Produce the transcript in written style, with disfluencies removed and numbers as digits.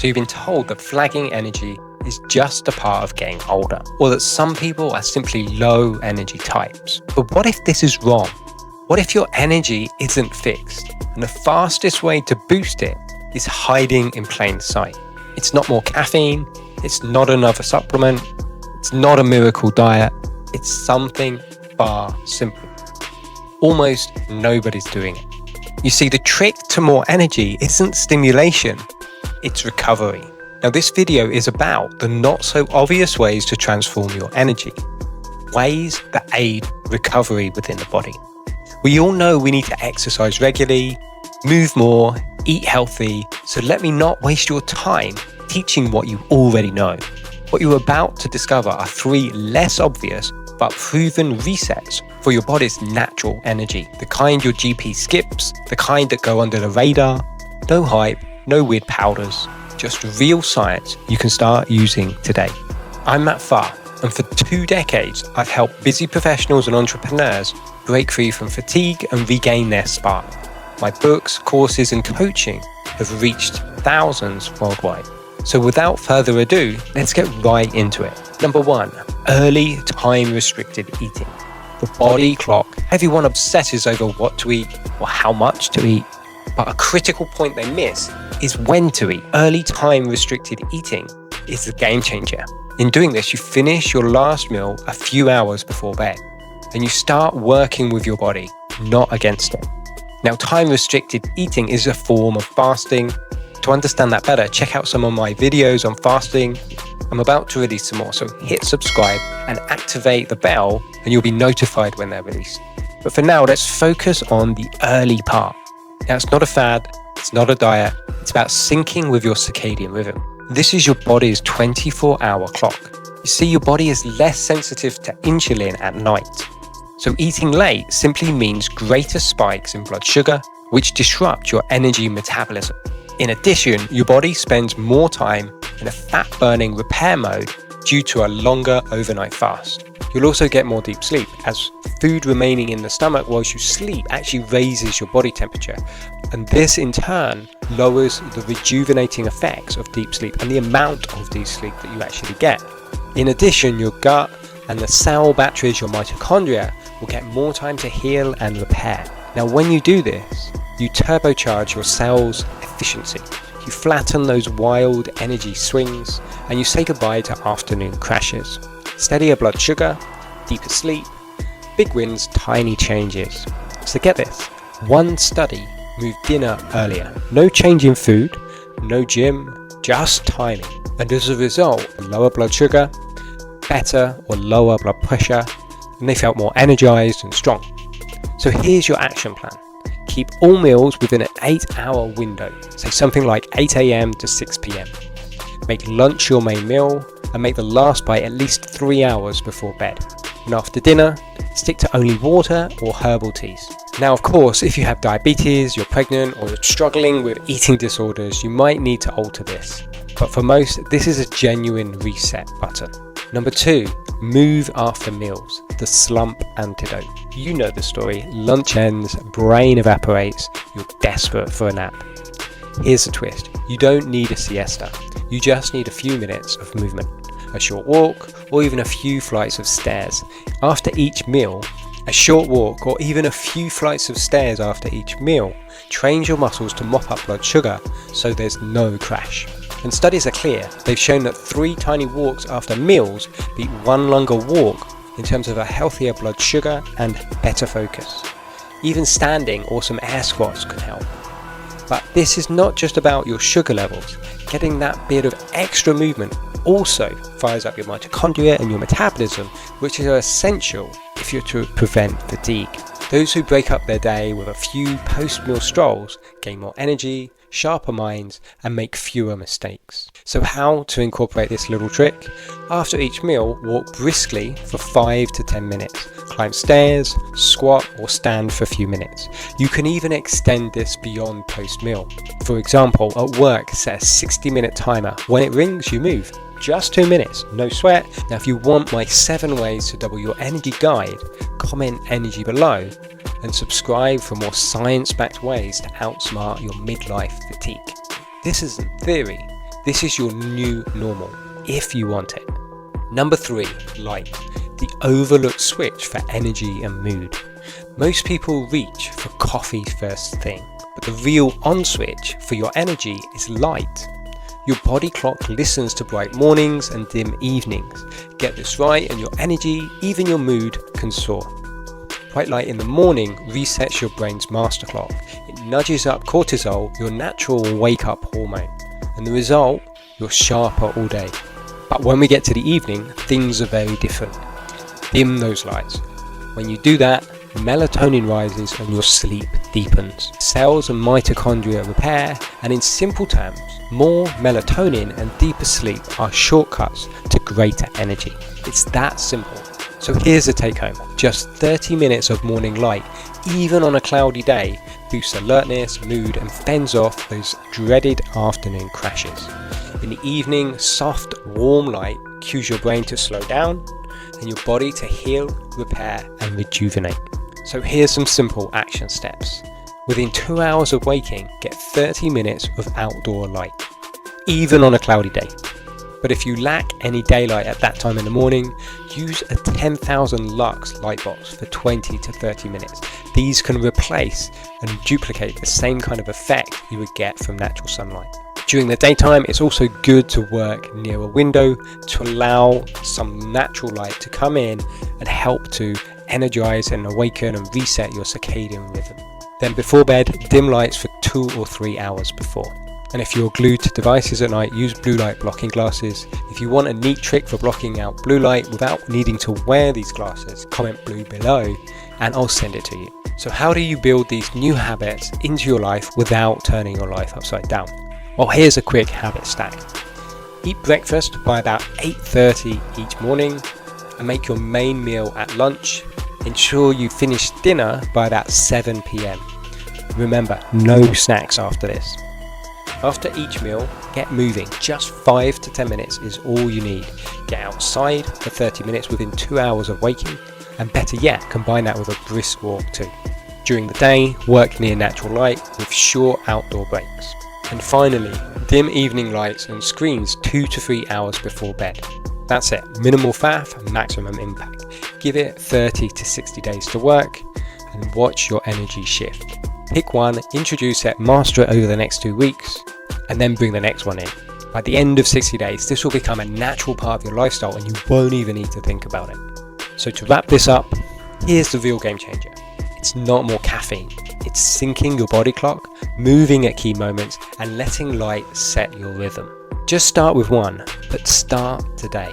So you've been told that flagging energy is just a part of getting older, or that some people are simply low energy types. But what if this is wrong? What if your energy isn't fixed, and the fastest way to boost it is hiding in plain sight? It's not more caffeine, it's not another supplement, it's not a miracle diet, it's something far simpler. Almost nobody's doing it. You see, the trick to more energy isn't stimulation, it's recovery. Now, this video is about the not so obvious ways to transform your energy, ways that aid recovery within the body. We all know we need to exercise regularly, move more, eat healthy, so let me not waste your time teaching what you already know. What you're about to discover are 3 less obvious but proven resets for your body's natural energy. The kind your GP skips, the kind that go under the radar. No hype, no weird powders, just real science you can start using today. I'm Matt Farr, and for 2 decades I've helped busy professionals and entrepreneurs break free from fatigue and regain their spark. My books, courses and coaching have reached thousands worldwide. So without further ado, let's get right into it. Number 1, early time-restricted eating. The body clock. Everyone obsesses over what to eat or how much to eat, but a critical point they miss is when to eat. Early time-restricted eating is the game changer. In doing this, you finish your last meal a few hours before bed, and you start working with your body, not against it. Now, time-restricted eating is a form of fasting. To understand that better, check out some of my videos on fasting. I'm about to release some more, so hit subscribe and activate the bell and you'll be notified when they're released. But for now, let's focus on the early part. Now, it's not a fad, it's not a diet, it's about syncing with your circadian rhythm. This is your body's 24-hour clock. You see, your body is less sensitive to insulin at night. So eating late simply means greater spikes in blood sugar, which disrupt your energy metabolism. In addition, your body spends more time in a fat-burning repair mode due to a longer overnight fast. You'll also get more deep sleep, as food remaining in the stomach whilst you sleep actually raises your body temperature. And this in turn lowers the rejuvenating effects of deep sleep and the amount of deep sleep that you actually get. In addition, your gut and the cell batteries, your mitochondria, will get more time to heal and repair. Now, when you do this, you turbocharge your cells' efficiency. You flatten those wild energy swings and you say goodbye to afternoon crashes. Steadier blood sugar, deeper sleep, big wins, tiny changes. So get this, one study moved dinner earlier. No change in food, no gym, just timing. And as a result, lower blood sugar, better or lower blood pressure, and they felt more energized and strong. So here's your action plan. Keep all meals within an 8-hour window, say something like 8 a.m. to 6 p.m. Make lunch your main meal and make the last bite at least 3 hours before bed. And after dinner, stick to only water or herbal teas. Now, of course, if you have diabetes, you're pregnant, or you're struggling with eating disorders, you might need to alter this. But for most, this is a genuine reset button. Number 2, move after meals, the slump antidote. You know the story. Lunch ends, brain evaporates, you're desperate for a nap. Here's the twist. You don't need a siesta. You just need a few minutes of movement, a short walk, or even a few flights of stairs. After each meal, a short walk or even a few flights of stairs after each meal trains your muscles to mop up blood sugar so there's no crash. And studies are clear. They've shown that 3 tiny walks after meals beat 1 longer walk in terms of a healthier blood sugar and better focus. Even standing or some air squats can help. But this is not just about your sugar levels. Getting that bit of extra movement also fires up your mitochondria and your metabolism, which are essential if you're to prevent fatigue. Those who break up their day with a few post-meal strolls gain more energy, sharper minds, and make fewer mistakes. So how to incorporate this little trick? After each meal, walk briskly for 5 to 10 minutes. Climb stairs, squat, or stand for a few minutes. You can even extend this beyond post-meal. For example, at work, set a 60-minute timer. When it rings, you move. Just 2 minutes, no sweat. Now, if you want my 7 ways to double your energy guide, comment energy below and subscribe for more science-backed ways to outsmart your midlife fatigue. This isn't theory, This is your new normal, if you want it. Number 3, light, the overlooked switch for energy and mood. Most people reach for coffee first thing, but the real on switch for your energy is light. Your body clock listens to bright mornings and dim evenings. Get this right and your energy, even your mood, can soar. Bright light in the morning resets your brain's master clock. It nudges up cortisol, your natural wake-up hormone. And the result, you're sharper all day. But when we get to the evening, things are very different. Dim those lights. When you do that, melatonin rises and your sleep deepens. Cells and mitochondria repair, and in simple terms, more melatonin and deeper sleep are shortcuts to greater energy. It's that simple. So here's the take home. Just 30 minutes of morning light, even on a cloudy day, boosts alertness, mood, and fends off those dreaded afternoon crashes. In the evening, soft, warm light cues your brain to slow down and your body to heal, repair, and rejuvenate. So here's some simple action steps. Within 2 hours of waking, get 30 minutes of outdoor light, even on a cloudy day. But if you lack any daylight at that time in the morning, use a 10,000 lux light box for 20 to 30 minutes. These can replace and duplicate the same kind of effect you would get from natural sunlight. During the daytime, it's also good to work near a window to allow some natural light to come in and help to energize and awaken and reset your circadian rhythm. Then before bed, dim lights for 2 or 3 hours before. And if you're glued to devices at night, use blue light blocking glasses. If you want a neat trick for blocking out blue light without needing to wear these glasses, comment blue below and I'll send it to you. So how do you build these new habits into your life without turning your life upside down? Well, here's a quick habit stack. Eat breakfast by about 8:30 each morning and make your main meal at lunch. Ensure you finish dinner by about 7 p.m. Remember, no snacks after this. After each meal, get moving. Just 5 to 10 minutes is all you need. Get outside for 30 minutes within 2 hours of waking, and better yet, combine that with a brisk walk too. During the day, work near natural light with short outdoor breaks. And finally, dim evening lights and screens 2 to 3 hours before bed. That's it, minimal faff and maximum impact. Give it 30 to 60 days to work and watch your energy shift. Pick one, introduce it, master it over the next 2 weeks, and then bring the next one in. By the end of 60 days, this will become a natural part of your lifestyle and you won't even need to think about it. So to wrap this up, here's the real game changer. It's not more caffeine. It's syncing your body clock, moving at key moments, and letting light set your rhythm. Just start with one, but start today.